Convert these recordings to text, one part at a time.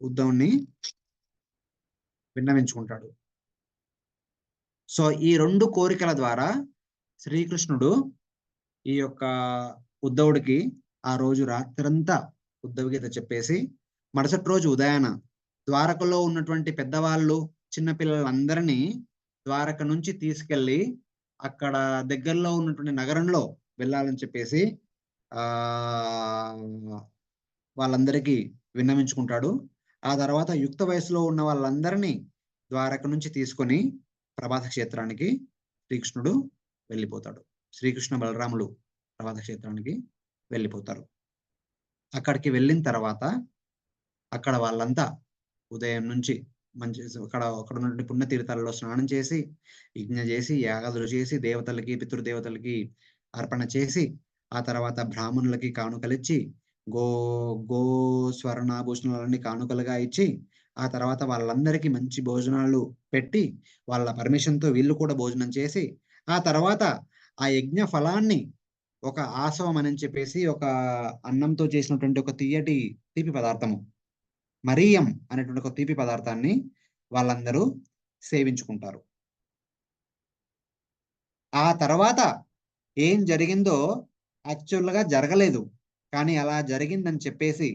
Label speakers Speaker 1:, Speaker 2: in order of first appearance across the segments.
Speaker 1: ఉద్ధవుణ్ణి విన్నవించుకుంటాడు. So ఈ 2 కోరికల ద్వారా శ్రీకృష్ణుడు ఈ యొక్క ఉద్ధవుడికి ఆ రోజు రాత్రంతా ఉద్ధవ గీత చెప్పేసి మరుసటి రోజు ఉదయాన ద్వారకలో ఉన్నటువంటి పెద్దవాళ్ళు చిన్న పిల్లలందరినీ ద్వారక నుంచి తీసుకెళ్ళి అక్కడ దగ్గరలో ఉన్నటువంటి నగరంలో వెళ్ళాలని చెప్పేసి ఆ వాళ్ళందరికీ విన్నవించుకుంటాడు. ఆ తర్వాత యుక్త వయసులో ఉన్న వాళ్ళందరినీ ద్వారక నుంచి తీసుకొని ప్రభాత క్షేత్రానికి శ్రీకృష్ణుడు వెళ్ళిపోతాడు. శ్రీకృష్ణ బలరాములు ప్రభాత క్షేత్రానికి వెళ్ళిపోతారు. అక్కడికి వెళ్ళిన తర్వాత అక్కడ వాళ్ళంతా ఉదయం నుంచి మంచి అక్కడ ఉన్నటువంటి పుణ్యతీర్థాలలో స్నానం చేసి యజ్ఞ చేసి యాగాదులు చేసి దేవతలకి పితృదేవతలకి అర్పణ చేసి ఆ తర్వాత బ్రాహ్మణులకి కానుకలిచ్చి గో గో స్వర్ణాభూషణాలన్నీ కానుకలుగా ఇచ్చి ఆ తర్వాత వాళ్ళందరికీ మంచి భోజనాలు పెట్టి వాళ్ళ పర్మిషన్తో వీళ్ళు కూడా భోజనం చేసి ఆ తర్వాత ఆ యజ్ఞ ఫలాన్ని ఒక ఆసవం అని చెప్పేసి ఒక అన్నంతో చేసినటువంటి ఒక తీపి పదార్థము మరియం అనేటువంటి ఒక తీపి పదార్థాన్ని వాళ్ళందరూ సేవించుకుంటారు. ఆ తర్వాత ఏం జరిగిందో యాక్చువల్గా జరగలేదు, కానీ అలా జరిగిందని చెప్పేసి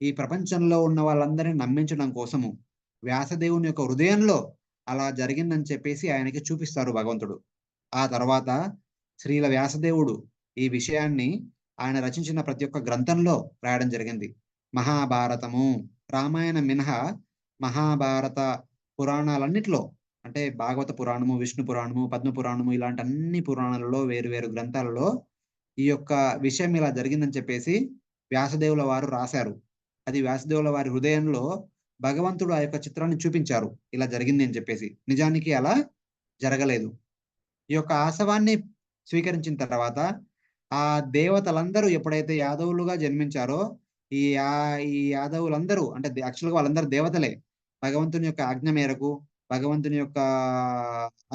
Speaker 1: ఈ ప్రపంచంలో ఉన్న వాళ్ళందరినీ నమ్మించడం కోసము వ్యాసదేవుని యొక్క హృదయంలో అలా జరిగిందని చెప్పేసి ఆయనకి చూపిస్తారు భగవంతుడు. ఆ తర్వాత శ్రీల వ్యాసదేవుడు ఈ విషయాన్ని ఆయన రచించిన ప్రతి ఒక్క గ్రంథంలో రాయడం జరిగింది. మహాభారతము, రామాయణం మినహా మహాభారత పురాణాలన్నిట్లో అంటే భాగవత పురాణము, విష్ణు పురాణము, పద్మ పురాణము ఇలాంటి అన్ని పురాణాలలో వేరు వేరు గ్రంథాలలో ఈ యొక్క విషయం ఇలా జరిగిందని చెప్పేసి వ్యాసదేవుల వారు రాశారు. అది వ్యాసదేవుల వారి హృదయంలో భగవంతుడు ఆ యొక్క చిత్రాన్ని చూపించారు, ఇలా జరిగింది అని చెప్పేసి. నిజానికి అలా జరగలేదు. ఈ యొక్క ఆశవాన్ని స్వీకరించిన తర్వాత ఆ దేవతలందరూ ఎప్పుడైతే యాదవులుగా జన్మించారో ఈ యాదవులందరూ అంటే యాక్చువల్గా వాళ్ళందరూ దేవతలే. భగవంతుని యొక్క ఆజ్ఞ మేరకు భగవంతుని యొక్క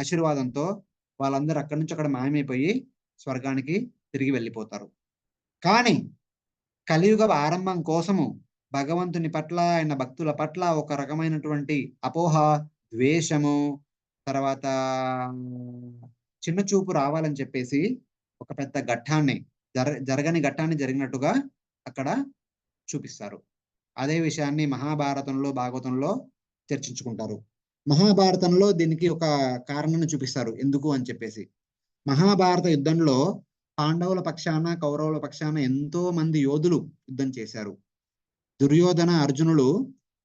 Speaker 1: ఆశీర్వాదంతో వాళ్ళందరూ అక్కడి నుంచి అక్కడ మాయమైపోయి స్వర్గానికి తిరిగి వెళ్ళిపోతారు. కానీ కలియుగ ఆరంభం కోసము భగవంతుని పట్ల ఆయన భక్తుల పట్ల ఒక రకమైనటువంటి అపోహ, ద్వేషము, తర్వాత చిన్న చూపు రావాలని చెప్పేసి ఒక పెద్ద ఘట్టాన్ని జరగని ఘట్టాన్ని జరిగినట్టుగా అక్కడ చూపిస్తారు. అదే విషయాన్ని మహాభారతంలో భాగవతంలో చర్చించుకుంటారు. మహాభారతంలో దీనికి ఒక కారణాన్ని చూపిస్తారు ఎందుకు అని చెప్పేసి. మహాభారత యుద్ధంలో పాండవుల పక్షాన కౌరవుల పక్షాన ఎంతో మంది యోధులు యుద్ధం చేశారు. దుర్యోధన అర్జునులు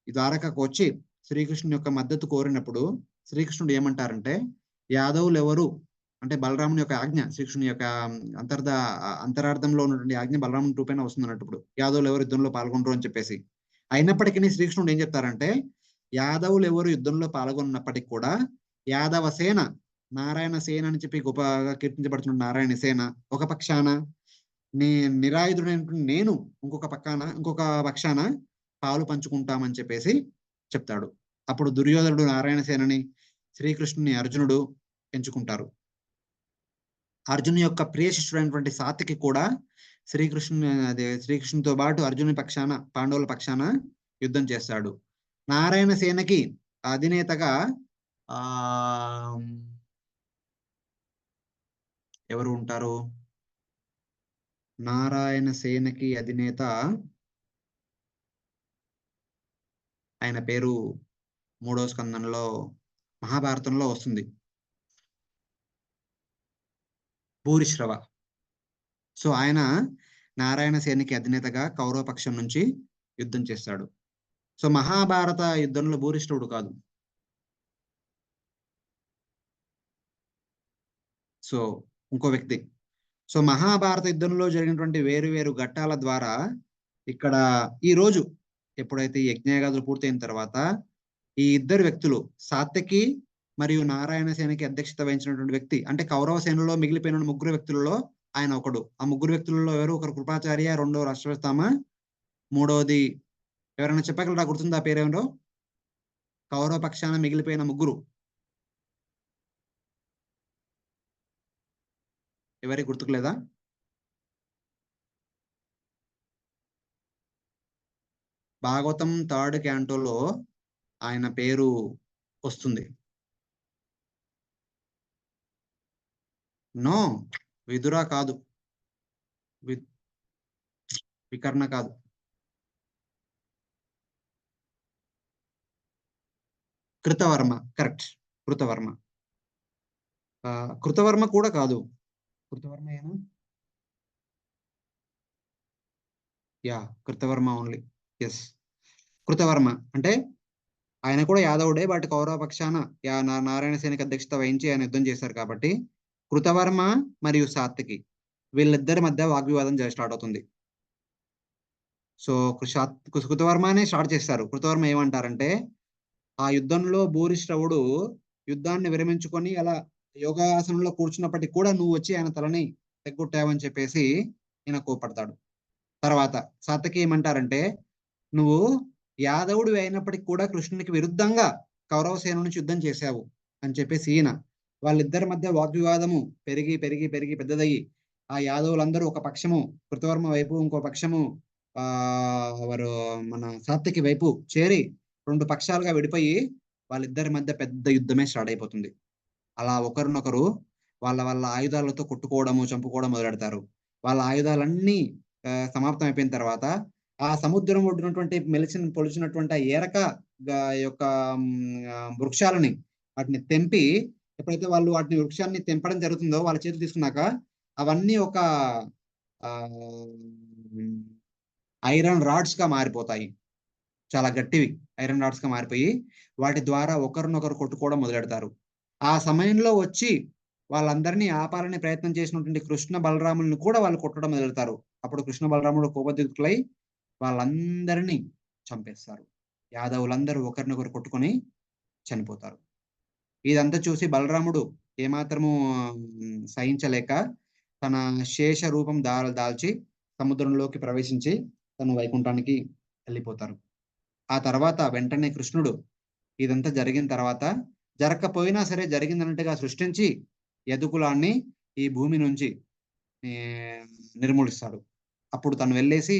Speaker 1: ఈ ద్వారకకు వచ్చి శ్రీకృష్ణుని యొక్క మద్దతు కోరినప్పుడు శ్రీకృష్ణుడు ఏమంటారంటే యాదవులు ఎవరు అంటే బలరాముని యొక్క ఆజ్ఞ, శ్రీకృష్ణుని యొక్క అంతరార్థంలో ఉన్నటువంటి ఆజ్ఞ బలరాముని రూపేణ వస్తుంది అన్నప్పుడు యాదవులు ఎవరు యుద్ధంలో పాల్గొనరు అని చెప్పేసి. అయినప్పటికీ శ్రీకృష్ణుడు ఏం చెప్తారంటే యాదవులు ఎవరు యుద్ధంలో పాల్గొన్నప్పటికీ కూడా యాదవ సేన, నారాయణ సేన అని చెప్పి గొప్పగా కీర్తించబడుతున్న నారాయణ సేన ఒక పక్షాన, నిరాయుధుడైనటువంటి నేను ఇంకొక పక్షాన పాలు పంచుకుంటామని చెప్పేసి చెప్తాడు. అప్పుడు దుర్యోధనుడు నారాయణ సేనని, శ్రీకృష్ణుని అర్జునుడు ఎంచుకుంటారు. అర్జును యొక్క ప్రియ శిష్యుడైనటువంటి సాత్యకి కూడా శ్రీకృష్ణునితో పాటు అర్జునుని పక్షాన పాండవుల పక్షాన యుద్ధం చేస్తాడు. నారాయణ సేనకి అధినేతగా ఆ ఎవరు ఉంటారు? నారాయణ సేనకి అధినేత ఆయన పేరు 3వ స్కందంలో మహాభారతంలో వస్తుంది, భూరిశ్రవ. సో ఆయన నారాయణ సేనకి అధినేతగా కౌరవ పక్షం నుంచి యుద్ధం చేస్తాడు. సో మహాభారత యుద్ధంలో భూరిశ్రవుడు కాదు. సో ఇంకో వ్యక్తి. సో మహాభారత యుద్ధంలో జరిగినటువంటి వేరు వేరు ఘట్టాల ద్వారా ఇక్కడ ఈ రోజు ఎప్పుడైతే యజ్ఞయాగాదులు పూర్తయిన తర్వాత ఈ ఇద్దరు వ్యక్తులు సాత్యకి మరియు నారాయణ సేనకి అధ్యక్షత వహించినటువంటి వ్యక్తి అంటే కౌరవ సేనలో మిగిలిపోయిన 3 వ్యక్తులలో ఆయన ఒకడు. ఆ 3 వ్యక్తులలో ఎవరు? ఒకరు కృపాచార్య, రెండో అశ్వత్థామ, మూడవది ఎవరైనా చెప్పగలరా? గుర్తుందా పేరేమో? కౌరవ పక్షాన మిగిలిపోయిన 3 ఎవరికి గుర్తుకులేదా? భాగవతం 3rd క్యాంటోలో ఆయన పేరు వస్తుంది. నో, విదుర కాదు, వికర్ణ కాదు. కృతవర్మ, కరెక్ట్. కృతవర్మ. కృతవర్మ కూడా కాదు. కృతవర్మ ఏనా? Yeah, Kritavarma only. Yes, Kritavarma. అంటే ఆయన కూడా యాదవుడే, బట్ కౌరవ పక్షాన నారాయణ సేనకి అధ్యక్షత వహించి ఆయన యుద్ధం చేశారు కాబట్టి కృతవర్మ మరియు సాత్యకి వీళ్ళిద్దరి మధ్య వాగ్వివాదం స్టార్ట్ అవుతుంది. సో కృతవర్మనే స్టార్ట్ చేస్తారు. కృతవర్మ ఏమంటారంటే, ఆ యుద్ధంలో భూరిశ్రవుడు యుద్ధాన్ని విరమించుకొని అలా యోగాసనంలో కూర్చున్నప్పటికీ కూడా నువ్వు వచ్చి ఆయన తలని తెగ్గొట్టావని చెప్పేసి ఈయన కోపడతాడు. తర్వాత సాత్యకి ఏమంటారంటే, నువ్వు యాదవుడు అయినప్పటికీ కూడా కృష్ణునికి విరుద్ధంగా కౌరవ సేన నుంచి యుద్ధం చేశావు అని చెప్పేసి ఈయన వాళ్ళిద్దరి మధ్య వాగ్వివాదము పెరిగి పెరిగి పెరిగి పెద్దదయ్యి ఆ యాదవులందరూ ఒక పక్షము కృతవర్మ వైపు, ఇంకో పక్షము వారు మన సాత్యకి వైపు చేరి 2 పక్షాలుగా విడిపోయి వాళ్ళిద్దరి మధ్య పెద్ద యుద్ధమే స్టార్ట్ అయిపోతుంది. అలా ఒకరినొకరు వాళ్ళ వాళ్ళ ఆయుధాలతో కొట్టుకోవడము, చంపుకోవడం మొదలెడతారు. వాళ్ళ ఆయుధాలన్నీ సమాప్తం అయిపోయిన తర్వాత ఆ సముద్రం ఒడ్డునటువంటి పొలిచినటువంటి ఆ ఏరక యొక్క వృక్షాలని వాటిని తెంపి, ఎప్పుడైతే వాళ్ళు వాటిని వృక్షాన్ని తెంపడం జరుగుతుందో వాళ్ళ చేతులు తీసుకున్నాక అవన్నీ ఒక ఐరన్ రాడ్స్ గా మారిపోతాయి. చాలా గట్టివి ఐరన్ రాడ్స్ గా మారిపోయి వాటి ద్వారా ఒకరినొకరు కొట్టుకోవడం మొదలెడతారు. ఆ సమయంలో వచ్చి వాళ్ళందరినీ ఆపాలని ప్రయత్నం చేసినటువంటి కృష్ణ బలరాములను కూడా వాళ్ళు కొట్టడం మొదలెడతారు. అప్పుడు కృష్ణ బలరాముడు కోపదిక్కులై వాళ్ళందరినీ చంపేస్తారు. యాదవులందరూ ఒకరినొకరు కొట్టుకొని చనిపోతారు. ఇదంతా చూసి బలరాముడు ఏమాత్రము సహించలేక తన శేష రూపం దాల్చి సముద్రంలోకి ప్రవేశించి తను వైకుంఠానికి వెళ్ళిపోతారు. ఆ తర్వాత వెంటనే కృష్ణుడు ఇదంతా జరిగిన తర్వాత జరగకపోయినా సరే జరిగిందన్నట్టుగా సృష్టించి యదుకులాన్ని ఈ భూమి నుంచి నిర్మూలిస్తాడు. అప్పుడు తను వెళ్ళేసి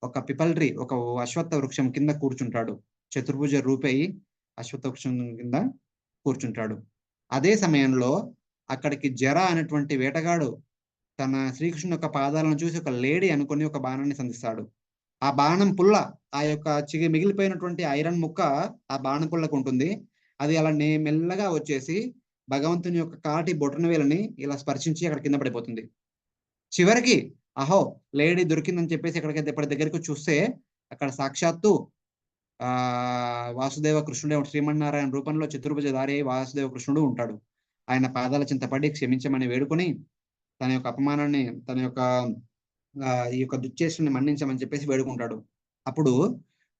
Speaker 1: ఒక పిపల్ ట్రీ, ఒక అశ్వత్థ వృక్షం కింద కూర్చుంటాడు. చతుర్భుజ రూపై అశ్వత్థ వృక్షం కింద కూర్చుంటాడు. అదే సమయంలో అక్కడికి జర అనేటువంటి వేటగాడు తన శ్రీకృష్ణుని యొక్క పాదాలను చూసి ఒక లేడీ అనుకుని ఒక బాణాన్ని సంధిస్తాడు. ఆ బాణం పుల్ల ఆ యొక్క మిగిలిపోయినటువంటి ఐరన్ ముక్క ఆ బాణం పుల్లకు ఉంటుంది. అది అలా మెల్లగా వచ్చేసి భగవంతుని యొక్క కాటి బొటన వేలని ఇలా స్పర్శించి అక్కడ కింద పడిపోతుంది. చివరికి అహో లేడీ దొరికిందని చెప్పేసి ఎప్పటి దగ్గరికి చూస్తే అక్కడ సాక్షాత్తు వాసుదేవ కృష్ణుడే, శ్రీమన్నారాయణ రూపంలో చతుర్భుజధారి వాసుదేవ కృష్ణుడు ఉంటాడు. ఆయన పాదాల చింతపడి క్షమించమని వేడుకొని తన యొక్క అపమానాన్ని, తన యొక్క ఈ యొక్క దుశ్చేష్టాన్ని మన్నించమని చెప్పేసి వేడుకుంటాడు. అప్పుడు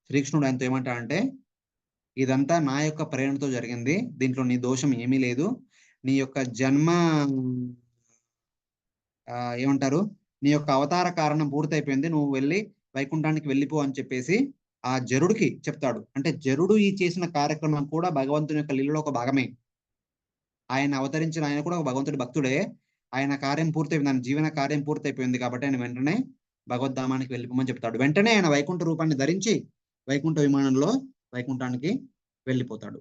Speaker 1: శ్రీకృష్ణుడు ఆయనతో ఏమంటాడంటే, ఇదంతా నా యొక్క ప్రేరణతో జరిగింది, దీంట్లో నీ దోషం ఏమీ లేదు, నీ యొక్క జన్మ ఏమంటారు నీ యొక్క అవతార కారణం పూర్తయిపోయింది, నువ్వు వెళ్ళి వైకుంఠానికి వెళ్ళిపో అని చెప్పేసి ఆ జరుడికి చెప్తాడు. అంటే జరుడు ఈ చేసిన కార్యక్రమం కూడా భగవంతుని యొక్క లీలలో ఒక భాగమే. ఆయన అవతరించిన ఆయన కూడా ఒక భగవంతుడి భక్తుడే. ఆయన కార్యం పూర్తయిపోయింది, ఆయన జీవన కార్యం పూర్తయిపోయింది కాబట్టి ఆయన వెంటనే భగవద్ధామానికి వెళ్ళిపోమని చెప్తాడు. వెంటనే ఆయన వైకుంఠ రూపాన్ని ధరించి వైకుంఠ విమానంలో వైకుంఠానికి వెళ్ళిపోతాడు.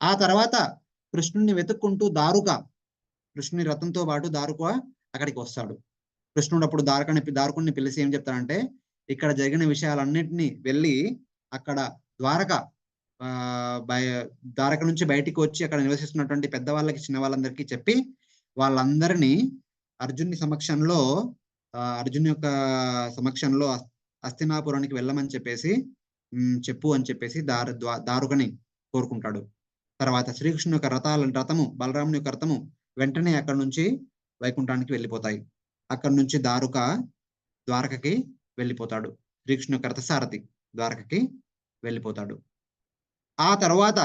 Speaker 1: ఆ తర్వాత కృష్ణుని వెతుక్కుంటూ కృష్ణుని రథంతో పాటు దారుక అక్కడికి వస్తాడు. కృష్ణుడు అప్పుడు దారుకుని పిలిచి ఏం చెప్తాడంటే, ఇక్కడ జరిగిన విషయాలన్నింటినీ వెళ్ళి అక్కడ ద్వారక నుంచి బయటికి వచ్చి అక్కడ నివసిస్తున్నటువంటి పెద్దవాళ్ళకి చిన్న వాళ్ళందరికీ చెప్పి వాళ్ళందరినీ అర్జునుని సమక్షంలో అర్జున్ యొక్క సమక్షంలో హస్తినాపురానికి వెళ్ళమని చెప్పేసి చెప్పు అని చెప్పేసి దారుకని కోరుకుంటాడు. తర్వాత శ్రీకృష్ణుని యొక్క రథము, బలరాముని యొక్క రథము వెంటనే అక్కడ నుంచి వైకుంఠానికి వెళ్ళిపోతాయి. అక్కడ నుంచి ద్వారకకి వెళ్ళిపోతాడు. శ్రీకృష్ణుని యొక్క రథసారథి ద్వారకకి వెళ్ళిపోతాడు. ఆ తర్వాత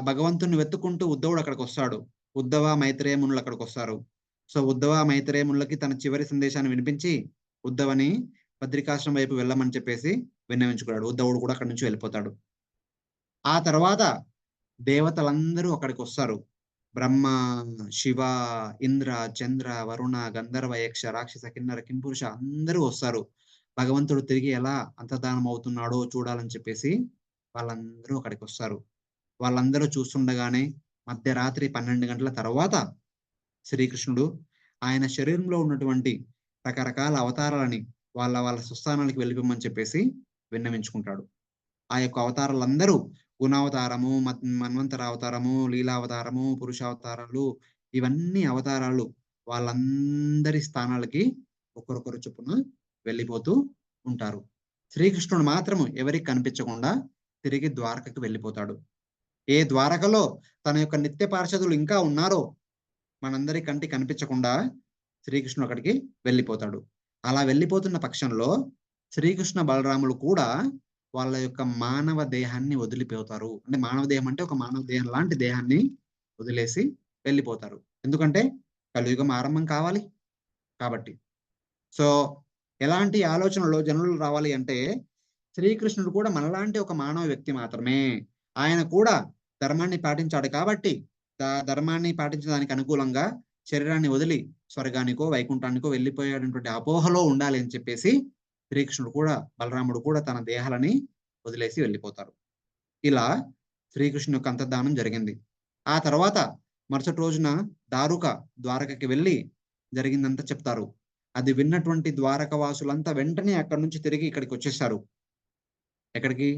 Speaker 1: భగవంతుని వెతుక్కుంటూ ఉద్ధవుడు అక్కడికి వస్తాడు. ఉద్ధవ మైత్రేయ మునులు అక్కడికి వస్తారు. సో ఉద్ధవ మైత్రేయ మునులకి తన చివరి సందేశాన్ని వినిపించి ఉద్ధవని బద్రికాశ్రమం వైపు వెళ్ళమని చెప్పేసి విన్నవించుకున్నాడు. ఉద్ధవుడు కూడా అక్కడి నుంచి వెళ్ళిపోతాడు. ఆ తర్వాత దేవతలందరూ అక్కడికి వస్తారు. బ్రహ్మ, శివ, ఇంద్ర, చంద్ర, వరుణ, గంధర్వ, యక్ష, రాక్షస, కిన్నర, కింపురుష అందరూ వస్తారు. భగవంతుడు తిరిగి ఎలా అంతర్ధానం అవుతున్నాడో చూడాలని చెప్పేసి వాళ్ళందరూ అక్కడికొస్తారు. వాళ్ళందరూ చూస్తుండగానే మధ్యరాత్రి 12 గంటల తర్వాత శ్రీకృష్ణుడు ఆయన శరీరంలో ఉన్నటువంటి రకరకాల అవతారాలని వాళ్ళ స్వస్థానానికి వెళ్ళిపోమని చెప్పేసి విన్నవించుకుంటాడు. ఆ యొక్క అవతారాలందరూ గుణావతారము, మన్వంతర అవతారము, లీలావతారము, పురుషావతారాలు ఇవన్నీ అవతారాలు వాళ్ళందరి స్థానాలకి ఒక్కొక్కరు చొప్పున వెళ్ళిపోతూ ఉంటారు. శ్రీకృష్ణుడు మాత్రము ఎవరికి కనిపించకుండా తిరిగి ద్వారకకి వెళ్ళిపోతాడు. ఏ ద్వారకలో తన యొక్క నిత్య పార్షదులు ఇంకా ఉన్నారో మనందరి కంటికి కనిపించకుండా శ్రీకృష్ణుడు అక్కడికి వెళ్ళిపోతాడు. అలా వెళ్ళిపోతున్న పక్షంలో శ్రీకృష్ణ బలరాములు కూడా వాళ్ళ యొక్క మానవ దేహాన్ని వదిలిపోతారు. అంటే మానవ దేహం అంటే ఒక మానవ దేహం లాంటి దేహాన్ని వదిలేసి వెళ్ళిపోతారు. ఎందుకంటే కలియుగం ఆరంభం కావాలి కాబట్టి. సో ఎలాంటి ఆలోచనలో జనులు రావాలి అంటే శ్రీకృష్ణుడు కూడా మనలాంటి ఒక మానవ వ్యక్తి మాత్రమే. ఆయన కూడా ధర్మాన్ని పాటించాడు కాబట్టి ధర్మాన్ని పాటించడానికి అనుకూలంగా శరీరాన్ని వదిలి స్వర్గానికో వైకుంఠానికో వెళ్ళిపోయాడనేటువంటి అపోహలో ఉండాలి అని చెప్పేసి శ్రీకృష్ణుడు కూడా బలరాముడు కూడా తన దేహాలని వదిలేసి వెళ్ళిపోతారు. ఇలా శ్రీకృష్ణుని యొక్క అంతర్ధానం జరిగింది. ఆ తర్వాత మరుసటి రోజున దారుక ద్వారకకి వెళ్ళి జరిగిందంతా చెప్తారు. అది విన్నటువంటి ద్వారక వాసులంతా వెంటనే అక్కడి నుంచి తిరిగి ఇక్కడికి వచ్చేసారు. ఎక్కడికి?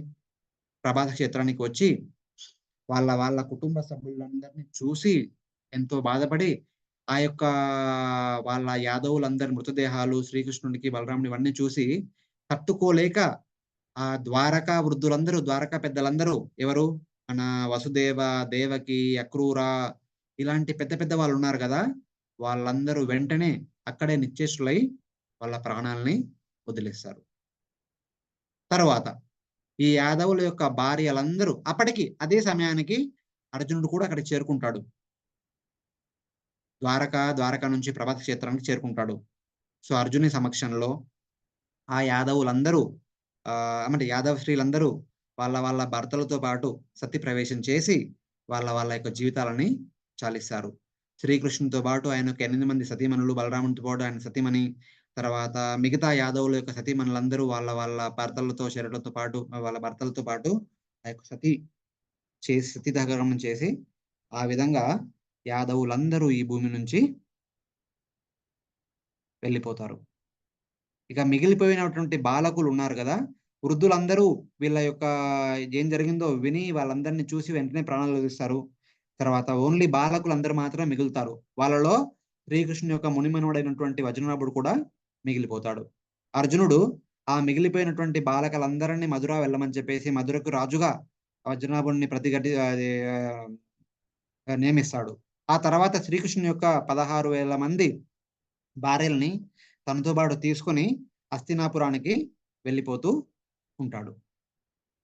Speaker 1: ప్రభాత క్షేత్రానికి వచ్చి వాళ్ళ కుటుంబ సభ్యులందరినీ చూసి ఎంతో బాధపడి ఆ యొక్క వాళ్ళ యాదవులందరి మృతదేహాలు శ్రీకృష్ణునికి బలరాముని ఇవన్నీ చూసి తట్టుకోలేక ఆ ద్వారకా వృద్ధులందరూ ద్వారకా పెద్దలందరూ ఎవరు మన వసుదేవ, దేవకి, అక్రూర ఇలాంటి పెద్ద పెద్ద వాళ్ళు ఉన్నారు కదా, వాళ్ళందరూ వెంటనే అక్కడే నిశ్చేష్టులై వాళ్ళ ప్రాణాలని వదిలేస్తారు. తర్వాత ఈ యాదవుల యొక్క భార్యలందరూ అప్పటికి అదే సమయానికి అర్జునుడు కూడా అక్కడికి చేరుకుంటాడు. ద్వారకా నుంచి ప్రభాత క్షేత్రానికి చేరుకుంటాడు. సో అర్జుని సమక్షంలో ఆ యాదవులందరూ అంటే యాదవ స్త్రీలందరూ వాళ్ళ భర్తలతో పాటు సతి ప్రవేశం చేసి వాళ్ళ యొక్క జీవితాలని చాలిస్తారు. శ్రీకృష్ణునితో పాటు ఆయన యొక్క 8 మంది సతీమణులు, బలరామునితో పాటు ఆయన సతీమణి, తర్వాత మిగతా యాదవుల యొక్క సతీమణులందరూ వాళ్ళ భర్తలతో శరీరాలతో పాటు వాళ్ళ భర్తలతో పాటు ఆ యొక్క సతీ దహనం చేసి ఆ విధంగా యాదవులందరూ ఈ భూమి నుంచి వెళ్ళిపోతారు. ఇక మిగిలిపోయినటువంటి బాలకులు ఉన్నారు కదా, వృద్ధులందరూ వీళ్ళ యొక్క ఏం జరిగిందో విని వాళ్ళందరినీ చూసి వెంటనే ప్రాణాలు వదిలిస్తారు. తర్వాత ఓన్లీ బాలకులందరూ మాత్రమే మిగులుతారు. వాళ్ళలో శ్రీకృష్ణుని యొక్క మునిమనుడైనటువంటి వజ్రనాభుడు కూడా మిగిలిపోతాడు. అర్జునుడు ఆ మిగిలిపోయినటువంటి బాలకులందరినీ మధుర వెళ్ళమని చెప్పేసి మధురకు రాజుగా వజ్రనాభుడిని నియమిస్తాడు. ఆ తర్వాత శ్రీకృష్ణుని యొక్క 16,000 మంది భార్యలని తనతో పాటు తీసుకొని హస్తినాపురానికి వెళ్ళిపోతూ ఉంటాడు.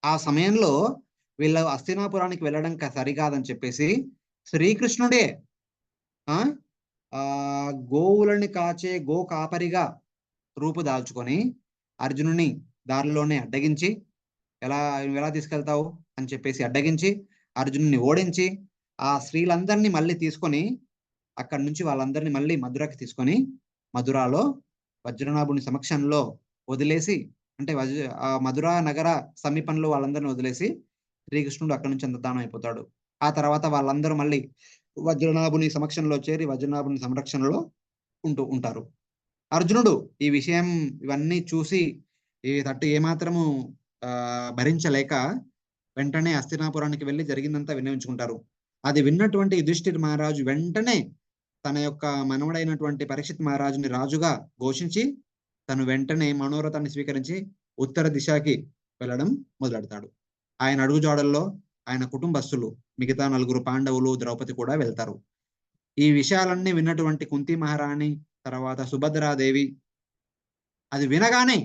Speaker 1: ఆ సమయంలో వీళ్ళు హస్తినాపురానికి వెళ్ళడం సరికాదని చెప్పేసి శ్రీకృష్ణుడే గోవులని కాచే గో కాపరిగా రూపుదాల్చుకొని అర్జునుని దారిలోనే అడ్డగించి ఎలా తీసుకెళ్తావు అని చెప్పేసి అడ్డగించి అర్జునుని ఓడించి ఆ స్త్రీలందరినీ మళ్ళీ తీసుకొని అక్కడి నుంచి వాళ్ళందరినీ మళ్ళీ మధురకి తీసుకొని మధురాలో వజ్రనాభుని సమక్షంలో వదిలేసి అంటే ఆ మధుర నగర సమీపంలో వాళ్ళందరినీ వదిలేసి శ్రీకృష్ణుడు అక్కడి నుంచి అంతర్ధానం అయిపోతాడు. ఆ తర్వాత వాళ్ళందరూ మళ్ళీ వజ్రనాభుని సమక్షంలో చేరి వజ్రనాభుని సంరక్షణలో ఉంటారు. అర్జునుడు ఈ విషయం ఇవన్నీ చూసి ఏమాత్రము భరించలేక వెంటనే హస్తినాపురానికి వెళ్ళి జరిగిందంతా విన్నవించుకుంటారు. అది విన్నటువంటి యుధిష్ఠిర్ మహారాజు వెంటనే తన యొక్క మనవడైనటువంటి పరీక్షిత్ మహారాజుని రాజుగా ఘోషించి తను వెంటనే మనోరథాన్ని స్వీకరించి ఉత్తర దిశకి వెళ్ళడం మొదలెడతాడు. ఆయన అడుగుజాడల్లో ఆయన కుటుంబస్తులు మిగతా 4 పాండవులు, ద్రౌపది కూడా వెళ్తారు. ఈ విషయాలన్నీ విన్నటువంటి కుంతి మహారాణి, తర్వాత సుభద్రాదేవి అది వినగానే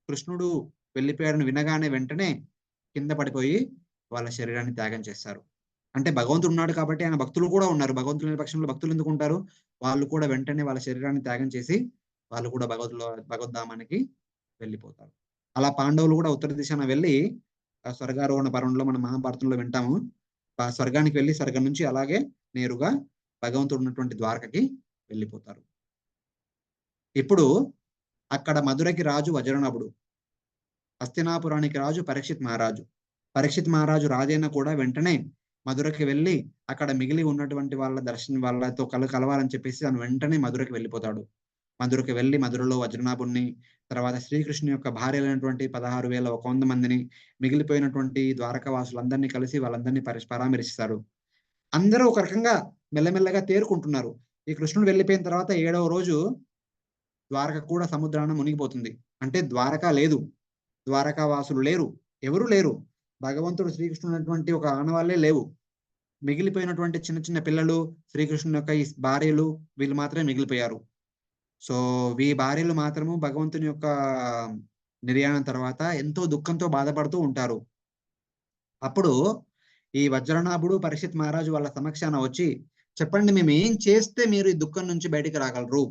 Speaker 1: కృష్ణుడు వెళ్ళిపోయాడని వినగానే వెంటనే కింద పడిపోయి వాళ్ళ శరీరాన్ని త్యాగం చేస్తారు. అంటే భగవంతుడు ఉన్నాడు కాబట్టి ఆయన భక్తులు కూడా ఉన్నారు. భగవంతుడు లేని పక్షంలో భక్తులు ఎందుకు ఉంటారు? వాళ్ళు కూడా వెంటనే వాళ్ళ శరీరాన్ని త్యాగం చేసి వాళ్ళు కూడా భగవద్ధామానికి వెళ్ళిపోతారు. అలా పాండవులు కూడా ఉత్తర దిశన వెళ్ళి స్వర్గారోహణ పర్వంలో మనం మహాభారతంలో వింటాము. స్వర్గానికి వెళ్ళి స్వర్గం నుంచి అలాగే నేరుగా భగవంతుడు ఉన్నటువంటి ద్వారకకి వెళ్ళిపోతారు. ఇప్పుడు అక్కడ మధురకి రాజు వజ్రనభుడు, హస్తినాపురానికి రాజు పరీక్షిత్ మహారాజు. పరీక్షిత్ మహారాజు రాజైనా కూడా వెంటనే మధురకి వెళ్ళి అక్కడ మిగిలి ఉన్నటువంటి వాళ్ళతో కలవాలని చెప్పేసి తను వెంటనే మధురకి వెళ్ళిపోతాడు. మధురకి వెళ్ళి మధురలో వజ్రనాభుణ్ణి, తర్వాత శ్రీకృష్ణుని యొక్క భార్యలైనటువంటి 16,100 మందిని, మిగిలిపోయినటువంటి ద్వారకావాసులందరినీ కలిసి వాళ్ళందరినీ పరామర్శిస్తారు. అందరూ ఒక రకంగా మెల్లమెల్లగా తేరుకుంటున్నారు. ఈ కృష్ణుడు వెళ్ళిపోయిన తర్వాత 7వ రోజు ద్వారక కూడా సముద్రాన మునిగిపోతుంది. అంటే ద్వారక లేదు, ద్వారకా వాసులు లేరు, ఎవరు లేరు. భగవంతుడు శ్రీకృష్ణుడు ఒక ఆనవాళ్లే లేవు. మిగిలిపోయినటువంటి చిన్న చిన్న పిల్లలు, శ్రీకృష్ణుని యొక్క ఈ భార్యలు, వీళ్ళు మాత్రమే మిగిలిపోయారు. సో ఈ భార్యలు మాత్రము భగవంతుని యొక్క నిర్యాణం తర్వాత ఎంతో దుఃఖంతో బాధపడుతూ ఉంటారు. అప్పుడు ఈ వజ్రనాభుడు, పరీక్షిత్ మహారాజు వాళ్ళ సమక్షాన వచ్చి, చెప్పండి మేము ఏం చేస్తే మీరు ఈ దుఃఖం నుంచి బయటికి రాగలరు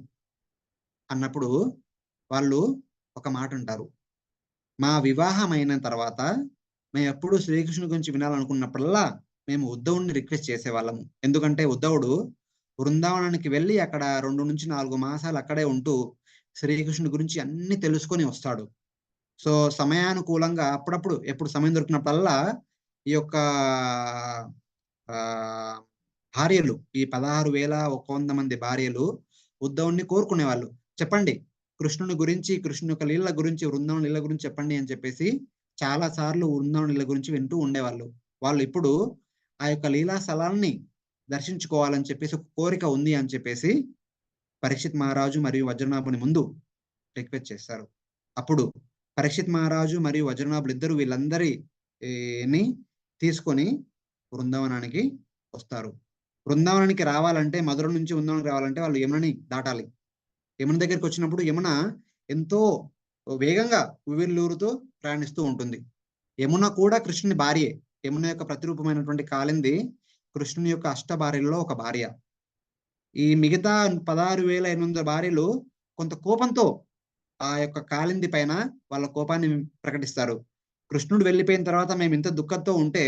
Speaker 1: అన్నప్పుడు వాళ్ళు ఒక మాట అంటారు. మా వివాహం అయిన తర్వాత మేము ఎప్పుడు శ్రీకృష్ణుడి గురించి వినాలనుకున్నప్పుడల్లా మేము ఉద్ధవుడిని రిక్వెస్ట్ చేసేవాళ్ళము. ఎందుకంటే ఉద్ధవుడు బృందావనానికి వెళ్ళి అక్కడ 2 నుంచి 4 మాసాలు అక్కడే ఉంటూ శ్రీకృష్ణుడి గురించి అన్ని తెలుసుకొని వస్తాడు. సో సమయానుకూలంగా అప్పుడప్పుడు ఎప్పుడు సమయం దొరికినప్పుడల్లా ఈ యొక్క భార్యలు, ఈ 16,100 మంది భార్యలు ఉద్ధవుణ్ణి కోరుకునేవాళ్ళు. చెప్పండి కృష్ణుని గురించి, కృష్ణుని యొక్క లీల గురించి, వృందావన లీల గురించి చెప్పండి అని చెప్పేసి చాలా సార్లు వృందావన లీల గురించి వింటూ ఉండేవాళ్ళు. వాళ్ళు ఇప్పుడు ఆ యొక్క లీలా స్థలాన్ని దర్శించుకోవాలని చెప్పేసి ఒక కోరిక ఉంది అని చెప్పేసి పరీక్షిత్ మహారాజు మరియు వజ్రనాభుని ముందు రిక్వెస్ట్ చేస్తారు. అప్పుడు పరీక్షిత్ మహారాజు మరియు వజ్రనాభులు ఇద్దరు వీళ్ళందరిని తీసుకొని బృందావనానికి వస్తారు. బృందావనానికి రావాలంటే, మధుర నుంచి బృందావనానికి రావాలంటే వాళ్ళు యమునని దాటాలి. యమున దగ్గరికి వచ్చినప్పుడు యమున ఎంతో వేగంగా ఉవ్విళ్ళూరుతో ప్రయాణిస్తూ ఉంటుంది. యమున కూడా కృష్ణుని భార్యే. యమున యొక్క ప్రతిరూపమైనటువంటి కాళింది కృష్ణుని యొక్క అష్ట భార్యల్లో ఒక భార్య. ఈ మిగతా 16,800 భార్యలు కొంత కోపంతో ఆ యొక్క కాళింది పైన వాళ్ళ కోపాన్ని ప్రకటిస్తారు. కృష్ణుడు వెళ్ళిపోయిన తర్వాత మేము ఇంత దుఃఖంతో ఉంటే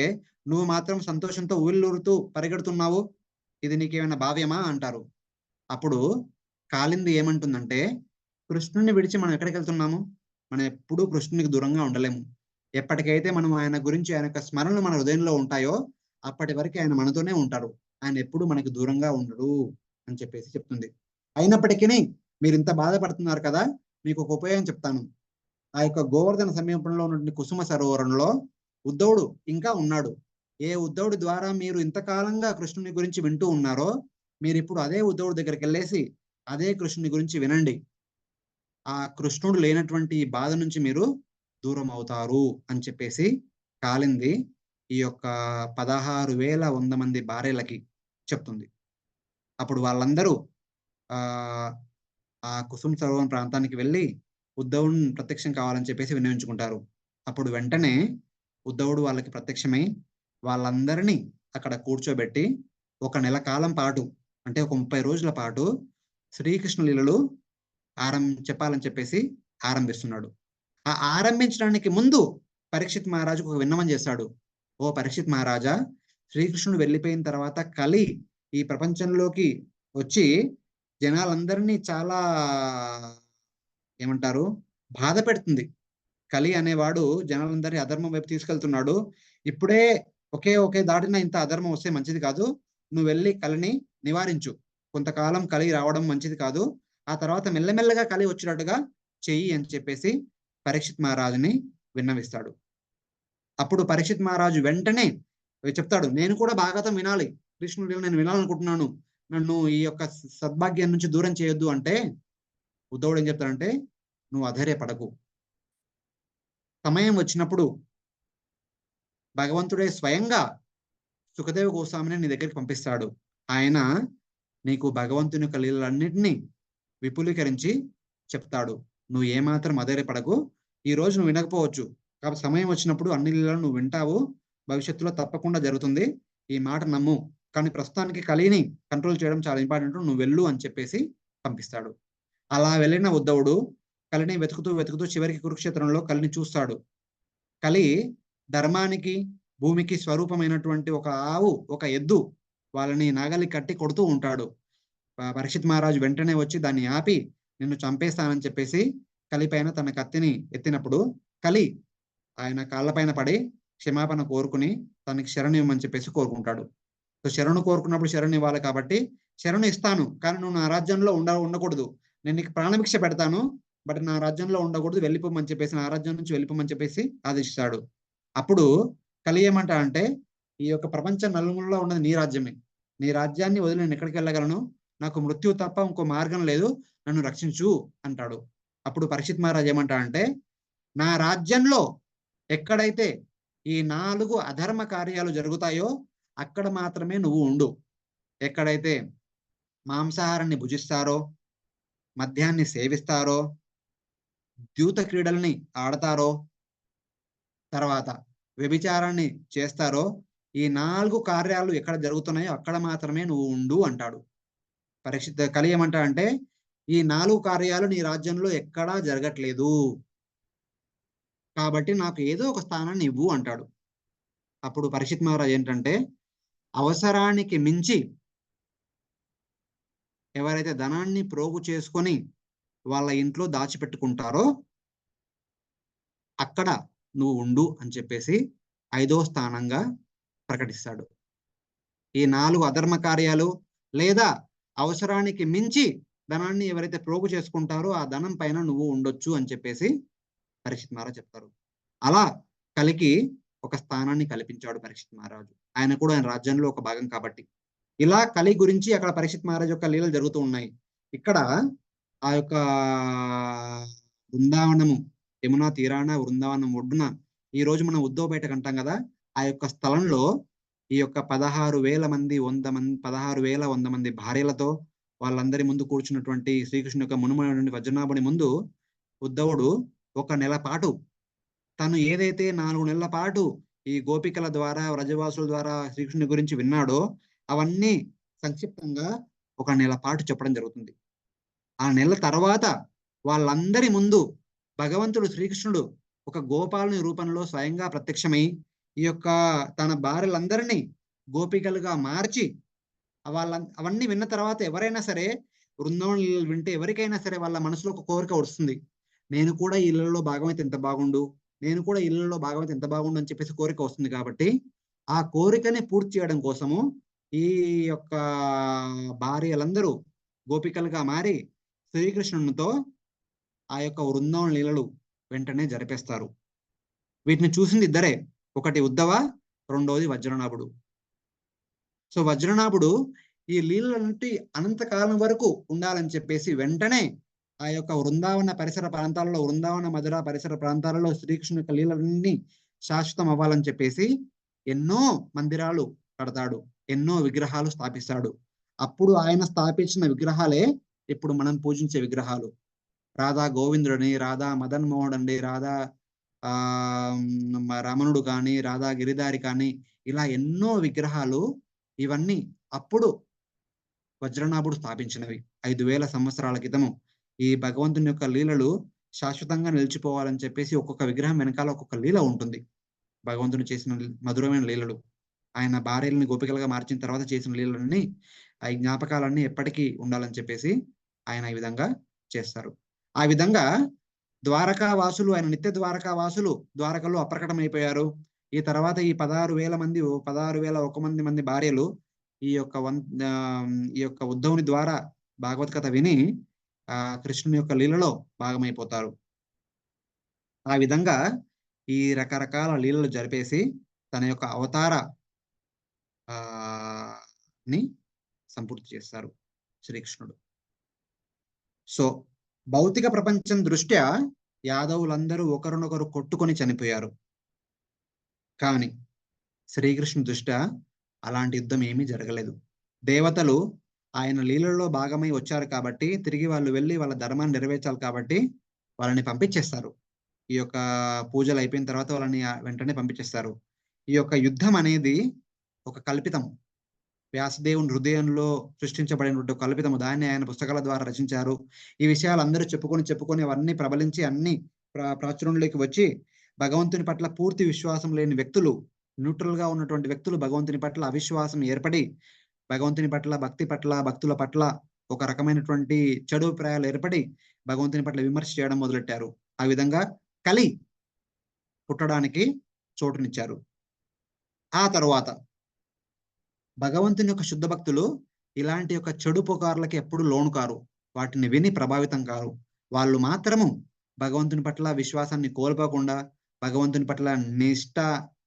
Speaker 1: నువ్వు మాత్రం సంతోషంతో ఉవ్విళ్ళూరుతూ పరిగెడుతున్నావు, ఇది నీకేమైనా భావ్యమా అంటారు. అప్పుడు కాళింది ఏమంటుందంటే, కృష్ణుని విడిచి మనం ఎక్కడికి వెళ్తున్నాము? మనం ఎప్పుడూ కృష్ణునికి దూరంగా ఉండలేము. ఎప్పటికైతే మనం ఆయన గురించి, ఆయన యొక్క స్మరణలు మన హృదయంలో ఉంటాయో అప్పటి వరకు ఆయన మనతోనే ఉంటాడు. ఆయన ఎప్పుడు మనకి దూరంగా ఉండడు అని చెప్పేసి చెప్తుంది. అయినప్పటికీ మీరు ఇంత బాధపడుతున్నారు కదా, మీకు ఒక ఉపయోగం చెప్తాను. ఆ యొక్క గోవర్ధన సమీపంలో ఉన్నటువంటి కుసుమ సరోవరంలో ఉద్ధవుడు ఇంకా ఉన్నాడు. ఏ ఉద్ధవుడి ద్వారా మీరు ఇంతకాలంగా కృష్ణుని గురించి వింటూ ఉన్నారో, మీరు ఇప్పుడు అదే ఉద్ధవుడి దగ్గరికి వెళ్ళేసి అదే కృష్ణుని గురించి వినండి. ఆ కృష్ణుడు లేనటువంటి బాధ నుంచి మీరు దూరం అవుతారు అని చెప్పేసి కాళింది ఈ యొక్క 16,100 మంది భార్యలకి చెప్తుంది. అప్పుడు వాళ్ళందరూ ఆ కుసుమ సరోవరం ప్రాంతానికి వెళ్ళి ఉద్ధవుని ప్రత్యక్షం కావాలని చెప్పేసి వినియోగించుకుంటారు. అప్పుడు వెంటనే ఉద్ధవుడు వాళ్ళకి ప్రత్యక్షమై వాళ్ళందరినీ అక్కడ కూర్చోబెట్టి 1 నెల కాలం పాటు, అంటే ఒక 30 రోజుల పాటు శ్రీకృష్ణ లీలలు చెప్పాలని చెప్పేసి ఆరంభిస్తున్నాడు. ఆ ఆరంభించడానికి ముందు పరీక్షిత్ మహారాజుకు ఒక విన్నవం చేశాడు. ఓ పరీక్షిత్ మహారాజా, శ్రీకృష్ణుడు వెళ్ళిపోయిన తర్వాత కలి ఈ ప్రపంచంలోకి వచ్చి జనాలందరినీ చాలా ఏమంటారు బాధ పెడుతుంది. కలి అనేవాడు జనాలందరి అధర్మం వైపు తీసుకెళ్తున్నాడు. ఇప్పుడే ఒకే దాటిన ఇంత అధర్మం వస్తే మంచిది కాదు. నువ్వు వెళ్ళి కలిని నివారించు. కొంతకాలం కలి రావడం మంచిది కాదు. ఆ తర్వాత మెల్లమెల్లగా కలి వచ్చినట్టుగా చెయ్యి అని చెప్పేసి పరీక్షిత్ మహారాజుని విన్నవిస్తాడు. అప్పుడు పరీక్షిత్ మహారాజు వెంటనే చెప్తాడు, నేను కూడా భాగవతం వినాలి, కృష్ణుడు నేను వినాలనుకుంటున్నాను, నన్ను ఈ యొక్క సద్భాగ్యం నుంచి దూరం చేయొద్దు అంటే ఉద్ధవుడు ఏం చెప్తాడంటే, నువ్వు అధైర్యపడకు. సమయం వచ్చినప్పుడు భగవంతుడే స్వయంగా సుఖదేవ గోస్వామిని నీ దగ్గరికి పంపిస్తాడు. ఆయన నీకు భగవంతుని యొక్క లీలలన్నింటినీ విపులీకరించి చెప్తాడు. నువ్వు ఏమాత్రం అధైర్యపడకు. ఈ రోజు నువ్వు వినకపోవచ్చు, కాబట్టి సమయం వచ్చినప్పుడు అన్ని లీలలను నువ్వు వింటావు. భవిష్యత్తులో తప్పకుండా జరుగుతుంది. ఈ మాట నమ్ము. కానీ ప్రస్తుతానికి కలిని కంట్రోల్ చేయడం చాలా ఇంపార్టెంట్, నువ్వు వెళ్ళు అని చెప్పేసి పంపిస్తాడు. అలా వెళ్ళిన ఉద్ధవుడు కలిని వెతుకుతూ చివరికి కురుక్షేత్రంలో కలిని చూస్తాడు. కలి ధర్మానికి భూమికి స్వరూపమైనటువంటి ఒక ఆవు, ఒక ఎద్దు వాళ్ళని నాగలి కట్టి కొడుతూ ఉంటాడు. పరీక్షిత్ మహారాజు వెంటనే వచ్చి దాన్ని ఆపి నిన్ను చంపేస్తానని చెప్పేసి కలి పైన తన కత్తిని ఎత్తినప్పుడు కలి ఆయన కాళ్ళపైన పడి క్షమాపణ కోరుకుని తనకి శరణు ఇవ్వమని చెప్పేసి కోరుకుంటాడు. సో శరణు కోరుకున్నప్పుడు శరణు ఇవ్వాలి కాబట్టి శరణు ఇస్తాను, కానీ నువ్వు నా రాజ్యంలో ఉండకూడదు, నేను నీకు ప్రాణభిక్ష పెడతాను, బట్ నా రాజ్యంలో ఉండకూడదు, వెళ్ళిపోమని చెప్పేసి, నా రాజ్యం నుంచి వెళ్ళిపోమని చెప్పేసి ఆదేశిస్తాడు. అప్పుడు కలి ఏమంటా అంటే, ఈ యొక్క ప్రపంచం నలుమూలలో ఉన్నది నీ రాజ్యమే, నీ రాజ్యాన్ని వదిలి నేను ఎక్కడికి వెళ్ళగలను, నాకు మృత్యువు తప్ప ఇంకో మార్గం లేదు, నన్ను రక్షించు అంటాడు. అప్పుడు పరీక్షిత్ మహారాజ్ ఏమంటా అంటే, నా రాజ్యంలో ఎక్కడైతే ఈ 4 అధర్మ కార్యాలు జరుగుతాయో అక్కడ మాత్రమే నువ్వు ఉండు. ఎక్కడైతే మాంసాహారాన్ని భుజిస్తారో, మద్యాన్ని సేవిస్తారో, ద్యూత క్రీడల్ని ఆడతారో, తర్వాత వ్యభిచారాన్ని చేస్తారో, ఈ 4 కార్యాలు ఎక్కడ జరుగుతున్నాయో అక్కడ మాత్రమే నువ్వు ఉండు అంటాడు. పరీక్షిత్ కలి ఏమంటా అంటే, ఈ 4 కార్యాలు నీ రాజ్యంలో ఎక్కడా జరగట్లేదు, కాబట్టి నాకు ఏదో ఒక స్థానాన్ని ఇవ్వు అంటాడు. అప్పుడు పరీక్షిత్ మహారాజ్ ఏంటంటే, అవసరానికి మించి ఎవరైతే ధనాన్ని ప్రోగు చేసుకొని వాళ్ళ ఇంట్లో దాచిపెట్టుకుంటారో అక్కడ నువ్వు ఉండు అని చెప్పేసి 5వ స్థానంగా ప్రకటిస్తాడు. ఈ 4 అధర్మ కార్యాలు లేదా అవసరానికి మించి ధనాన్ని ఎవరైతే ప్రోగు చేసుకుంటారో ఆ ధనం పైన నువ్వు ఉండొచ్చు అని చెప్పేసి పరీక్షిత్ మహారాజ్ చెప్తారు. అలా కలికి ఒక స్థానాన్ని కల్పించాడు పరీక్షిత్ మహారాజు. ఆయన కూడా ఆయన రాజ్యంలో ఒక భాగం కాబట్టి. ఇలా కలి గురించి అక్కడ పరీక్షిత్ మహారాజ్ యొక్క లీలలు జరుగుతూ ఉన్నాయి. ఇక్కడ ఆ యొక్క బృందావనము, యమునా తీరాన బృందావనం ఒడ్డున ఈ రోజు మనం ఉద్దవపేట అంటాం కదా, ఆ యొక్క స్థలంలో ఈ యొక్క 16,000 మంది 100 మంది భార్యలతో వాళ్ళందరి ముందు కూర్చున్నటువంటి శ్రీకృష్ణుని యొక్క మునుమనుడి వజ్రనాభుని ముందు ఉద్ధవుడు 1 నెల పాటు తను ఏదైతే 4 నెలల పాటు ఈ గోపికల ద్వారా వ్రజవాసుల ద్వారా శ్రీకృష్ణుని గురించి విన్నాడో అవన్నీ సంక్షిప్తంగా 1 నెల పాటు చెప్పడం జరుగుతుంది. ఆ నెల తర్వాత వాళ్ళందరి ముందు భగవంతుడు శ్రీకృష్ణుడు ఒక గోపాలుని రూపంలో స్వయంగా ప్రత్యక్షమై ఈ యొక్క తన భార్యలందరినీ గోపికలుగా మార్చి అవన్నీ విన్న తర్వాత ఎవరైనా సరే బృందావనం వింటే ఎవరికైనా సరే వాళ్ళ మనసులో ఒక కోరిక వస్తుంది, నేను కూడా ఈ ఇళ్లలో భాగమైతే ఎంత బాగుండు, నేను కూడా ఇళ్లలో భాగమైతే ఎంత బాగుండు అని చెప్పేసి కోరిక వస్తుంది. కాబట్టి ఆ కోరికని పూర్తి చేయడం కోసము ఈ యొక్క భార్యలందరూ గోపికలుగా మారి శ్రీకృష్ణునితో ఆ యొక్క బృందావన లీలలు వెంటనే జరిపేస్తారు. వీటిని చూసింది ఇద్దరే, ఒకటి ఉద్ధవ, రెండోది వజ్రనాభుడు. సో వజ్రనాభుడు ఈ లీలలంటి అనంతకాలం వరకు ఉండాలని చెప్పేసి వెంటనే ఆ యొక్క వృందావన పరిసర ప్రాంతాలలో, వృందావన మధుర పరిసర ప్రాంతాలలో శ్రీకృష్ణుని యొక్క లీలలన్నీ శాశ్వతం అవ్వాలని చెప్పేసి ఎన్నో మందిరాలు కడతాడు, ఎన్నో విగ్రహాలు స్థాపిస్తాడు. అప్పుడు ఆయన స్థాపించిన విగ్రహాలే ఇప్పుడు మనం పూజించే విగ్రహాలు. రాధా గోవిందుడని, రాధా మదన్ మోహన్ అండి, రాధా రమణుడు కానీ, రాధా గిరిధారి కానీ, ఇలా ఎన్నో విగ్రహాలు ఇవన్నీ అప్పుడు వజ్రనాభుడు స్థాపించినవి. 5,000 సంవత్సరాల క్రితము ఈ భగవంతుని యొక్క లీలలు శాశ్వతంగా నిలిచిపోవాలని చెప్పేసి ఒక్కొక్క విగ్రహం వెనకాల ఒక్కొక్క లీల ఉంటుంది. భగవంతుడు చేసిన మధురమైన లీలలు, ఆయన భార్యలని గోపికలుగా మార్చిన తర్వాత చేసిన లీలలన్నీ ఆ జ్ఞాపకాలన్నీ ఎప్పటికీ ఉండాలని చెప్పేసి ఆయన ఈ విధంగా చేస్తారు. ఆ విధంగా ద్వారకా వాసులు, ఆయన నిత్య ద్వారకా వాసులు ద్వారకలో అప్రకటమైపోయారు. ఈ తర్వాత ఈ 16,001 మంది భార్యలు ఈ యొక్క ఉద్ధవుని ద్వారా భాగవత్ కథ విని కృష్ణుని యొక్క లీలలో భాగమైపోతారు. ఆ విధంగా ఈ రకరకాల లీలలు జరిపేసి తన యొక్క అవతార ని సంపూర్తి చేస్తారు శ్రీకృష్ణుడు. సో భౌతిక ప్రపంచం దృష్ట్యా యాదవులందరూ ఒకరినొకరు కొట్టుకొని చనిపోయారు. కానీ శ్రీకృష్ణు దృష్ట్యా అలాంటి యుద్ధం ఏమీ జరగలేదు. దేవతలు ఆయన లీలల్లో భాగమై వచ్చారు కాబట్టి తిరిగి వాళ్ళు వెళ్ళి వాళ్ళ ధర్మాన్ని నెరవేర్చాలి కాబట్టి వాళ్ళని పంపించేస్తారు. ఈ యొక్క పూజలు అయిపోయిన తర్వాత వాళ్ళని వెంటనే పంపించేస్తారు. ఈ యొక్క యుద్ధం అనేది ఒక కల్పితం, వ్యాసదేవుని హృదయంలో సృష్టించబడినటువంటి కల్పితము. దాన్ని ఆయన పుస్తకాల ద్వారా రచించారు. ఈ విషయాలు అందరూ చెప్పుకొని అవన్నీ ప్రబలించి అన్ని ప్రాచుర్యంలోకి వచ్చి భగవంతుని పట్ల పూర్తి విశ్వాసం లేని వ్యక్తులు, న్యూట్రల్ గా ఉన్నటువంటి వ్యక్తులు భగవంతుని పట్ల అవిశ్వాసం ఏర్పడి భగవంతుని పట్ల భక్తుల పట్ల ఒక రకమైనటువంటి చెడు అభిప్రాయాలు ఏర్పడి భగవంతుని పట్ల విమర్శ చేయడం మొదలెట్టారు. ఆ విధంగా కలి పుట్టడానికి చోటునిచ్చారు. ఆ తరువాత భగవంతుని యొక్క శుద్ధ భక్తులు ఇలాంటి యొక్క చెడు పుకార్లకి ఎప్పుడు లోను కారు. వాటిని విని ప్రభావితం కారు. వాళ్ళు మాత్రము భగవంతుని పట్ల విశ్వాసాన్ని కోల్పోకుండా, భగవంతుని పట్ల నిష్ఠ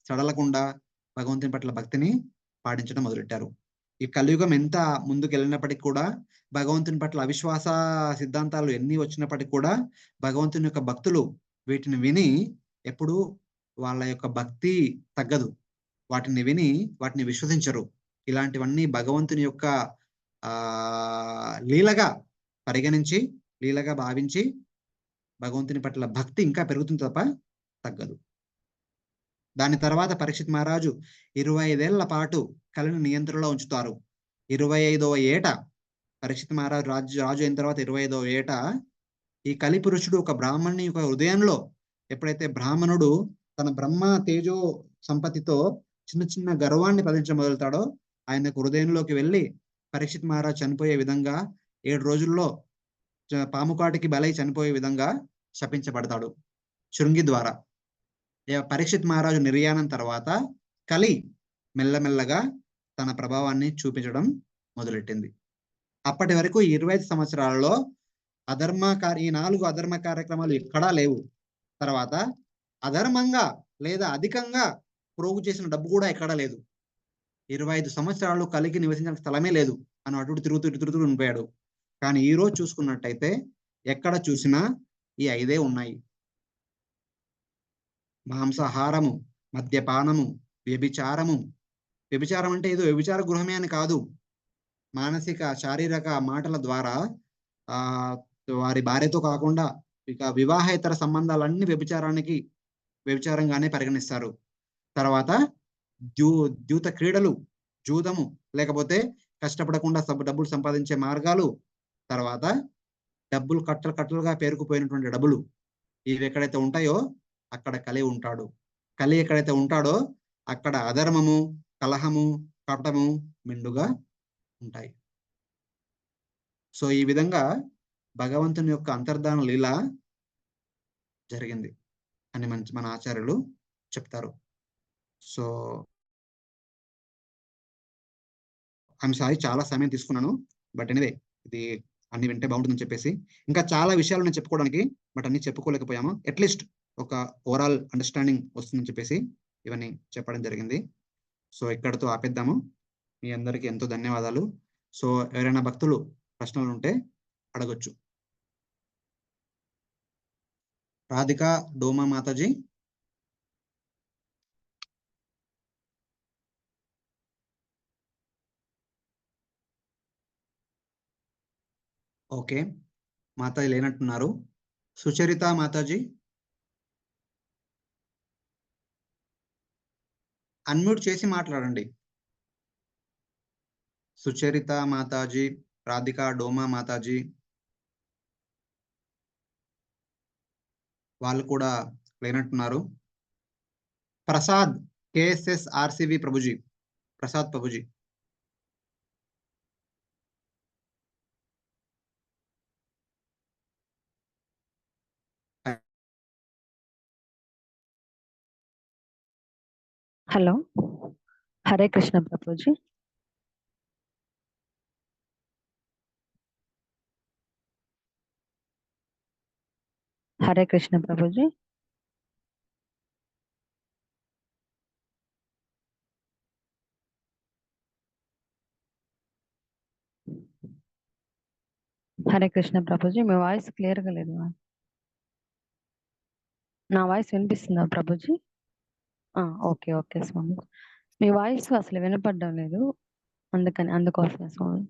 Speaker 1: సడలకుండా, భగవంతుని పట్ల భక్తిని పాటించడం మొదలెట్టారు. ఈ కలియుగం ఎంత ముందుకు వెళ్ళినప్పటికీ కూడా భగవంతుని పట్ల అవిశ్వాస సిద్ధాంతాలు ఎన్ని వచ్చినప్పటికీ కూడా భగవంతుని యొక్క భక్తులు వీటిని విని ఎప్పుడు వాళ్ళ యొక్క భక్తి తగ్గదు. వాటిని విని వాటిని విశ్వసించరు. ఇలాంటివన్నీ భగవంతుని యొక్క లీలగా పరిగణించి, లీలగా భావించి భగవంతుని పట్ల భక్తి ఇంకా పెరుగుతుంది తప్ప తగ్గదు. దాని తర్వాత పరీక్షిత్ మహారాజు 25 ఏళ్ల పాటు కలిని నియంత్రణలో ఉంచుతారు. 25వ ఏట పరీక్షిత్ మహారాజు రాజు అయిన తర్వాత 25వ ఏట ఈ కలి పురుషుడు ఒక బ్రాహ్మణుని యొక్క హృదయంలో ఎప్పుడైతే బ్రాహ్మణుడు తన బ్రహ్మ తేజో సంపత్తితో చిన్న చిన్న గర్వాన్ని ప్రదర్శించడం మొదలుతాడో ఆయన హృదయంలోకి వెళ్ళి పరీక్షిత్ మహారాజు చనిపోయే విధంగా 7 రోజుల్లో పాముకాటికి బలై చనిపోయే విధంగా శపించబడతాడు శృంగి ద్వారా. పరీక్షిత్ మహారాజు నిర్యాణం తర్వాత కలి మెల్లమెల్లగా తన ప్రభావాన్ని చూపించడం మొదలెట్టింది. అప్పటి వరకు 25 సంవత్సరాలలో ఈ 4 అధర్మ కార్యక్రమాలు ఎక్కడా లేవు. తర్వాత అధర్మంగా లేదా అధికంగా ప్రోగు చేసిన డబ్బు కూడా ఎక్కడా లేదు. 25 సంవత్సరాలు కలికి నివసించడానికి స్థలమే లేదు అని అటు తిరుగుతూ ఉండిపోయాడు. కానీ ఈ రోజు చూసుకున్నట్టయితే ఎక్కడ చూసినా ఈ 5 ఉన్నాయి. మాంసాహారము, మద్యపానము, వ్యభిచారము. వ్యభిచారం అంటే ఏదో వ్యభిచార గృహమే అని కాదు. మానసిక శారీరక మాటల ద్వారా వారి భార్యతో కాకుండా ఇక వివాహేతర సంబంధాలన్నీ వ్యభిచారంగానే పరిగణిస్తారు. తర్వాత ద్యూత క్రీడలు, జూదము, లేకపోతే కష్టపడకుండా డబ్బులు సంపాదించే మార్గాలు, తర్వాత డబ్బులు కట్టలుగా పేరుకుపోయినటువంటి డబ్బులు, ఇవి ఎక్కడైతే ఉంటాయో అక్కడ కలి ఉంటాడు. కలి ఎక్కడైతే ఉంటాడో అక్కడ అధర్మము, కలహము, కపటము మెండుగా ఉంటాయి. సో ఈ విధంగా భగవంతుని యొక్క అంతర్ధాన లీల జరిగింది అని మన ఆచార్యులు చెప్తారు. సో ఐఎమ్ సారీ, చాలా సమయం తీసుకున్నాను. బట్ ఎనీవే, ఇది అన్ని వింటే బాగుంటుందని చెప్పేసి ఇంకా చాలా విషయాలు నేను చెప్పుకోవడానికి, బట్ అన్ని చెప్పుకోలేకపోయాము. అట్లీస్ట్ ఒక ఓవరాల్ అండర్స్టాండింగ్ వస్తుందని చెప్పేసి ఇవన్నీ చెప్పడం జరిగింది. సో ఇక్కడతో ఆపేద్దాము. మీ అందరికీ ఎంతో ధన్యవాదాలు. సో ఎవరైనా భక్తులు ప్రశ్నలు ఉంటే అడగొచ్చు. రాధికా డోమా మాతాజీ. ఓకే, మాతాజీ లేనట్టున్నారు. సుచరిత మాతాజీ అన్మ్యూట్ చేసి మాట్లాడండి. సుచరిత మాతాజీ, రాధికా డోమా మాతాజీ వాళ్ళు కూడా లేనట్టున్నారు. Prasad KSS RCV Prabhuji, Prasad Prabhuji.
Speaker 2: Hello, Hare Krishna Prabhuji. Hare Krishna Prabhuji. Hare Krishna Prabhuji. మీ వాయిస్ క్లియర్గా లేదు. నా వాయిస్ వినిపిస్తుందా ప్రభుజీ? ఓకే ఓకే స్వామి. మీ వాయిస్ అసలు వినపడడం లేదు, అందుకోసమే స్వామి.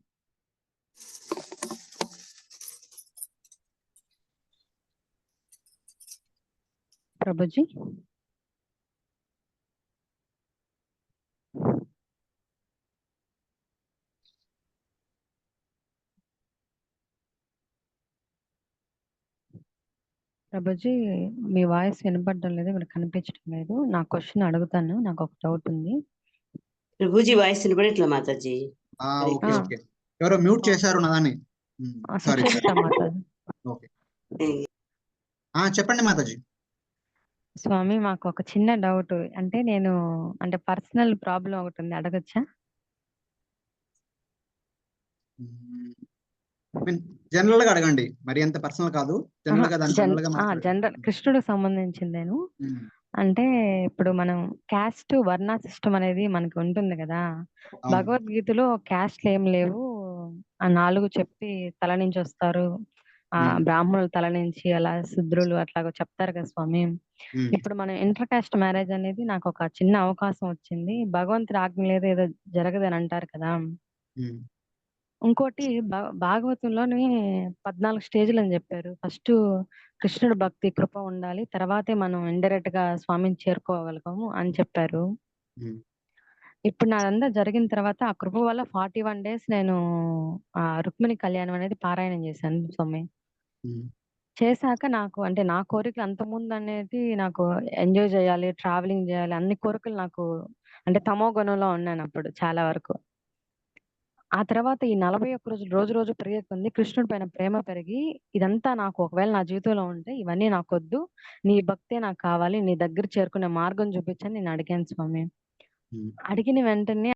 Speaker 2: ప్రభుజీ ప్రభుజీ మీ వాయిస్ వినపడడం లేదు, మీరు కనిపించడం లేదు. నా క్వశ్చన్ అడుగుతాను, నాకు ఒక డౌట్ ఉంది.
Speaker 3: Prabhuji voice వినపడట్లా Mataji.
Speaker 1: Okay okay, ఎవరో మ్యూట్ చేశారు నాదాన్ని. సారీ.
Speaker 2: సుచరిత మాతాజీ.
Speaker 1: ఓకే. చెప్పండి మాతాజీ.
Speaker 2: స్వామి మాకు ఒక చిన్న డౌట్. అంటే నేను అంటే పర్సనల్ ప్రాబ్లమ్ ఒకటుంది. అడగొచ్చా?
Speaker 1: జనరల్ గా అడగండి. మరి అంత పర్సనల్ కాదు. జనరల్ గా దాని జనరల్ గా
Speaker 2: జనరల్ కృష్ణుడికి సంబంధించిందేను. అంటే ఇప్పుడు మనం క్యాస్ట్, వర్ణ సిస్టమ్ అనేది మనకి ఉంటుంది గదా!
Speaker 1: అవును.
Speaker 2: భగవద్గీతలో క్యాస్ట్‌లు ఏం లేవు. ఆ 4 చెప్పి తల నుంచొస్తారు. బ్రాహ్మణుల తల నుంచి అలా శూద్రులు అట్లాగా చెప్తారు కదా స్వామి. ఇప్పుడు మనం ఇంటర్ కాస్ట్ మ్యారేజ్ అనేది నాకొక చిన్న అవకాశం వచ్చింది. భగవంతుడి ఆజ్ఞ లేదు ఏదో జరగదని అంటారు కదా! ఇంకోటి భాగవతంలోని 14 స్టేజ్‌లని జెప్పారు. ఫస్టు కృష్ణుడి భక్తి, కృప ఉండాలి. తర్వాతే మనం ఇండైరెక్ట్‌గా స్వామిని చేరుకోగలుగుతాము అని చెప్పారు. ఇప్పుడు నాదంతా జరిగిన తర్వాత ఆ కృప వల్ల 41 డేస్ నేను రుక్మిణి కళ్యాణం అనేది పారాయణం చేశాను స్వామి. చేశాక నాకు అంటే నా కోరికలు అంతకుముందనేది నాకు ఎంజాయ్ జేయాలి, ట్రావెలింగ్ జేయాలి అన్ని కోరికలు నాకు అంటే తమో గుణంలో ఉన్నానప్పుడు చాలా వరకు. ఆ తర్వాత ఈ 41 రోజులు రోజు రోజు పెరిగే కొద్దీ కృష్ణుడి పైన ప్రేమ పెరిగి, ఇదంతా నాకు ఒకవేళ నా జీవితంలో ఉంటే ఇవన్నీ నాకొద్దు. నీ భక్తే నాకు కావాలి. నీ దగ్గర చేరుకునే మార్గం చూపించని నేను అడిగాను స్వామి. అడిగిన వెంటనే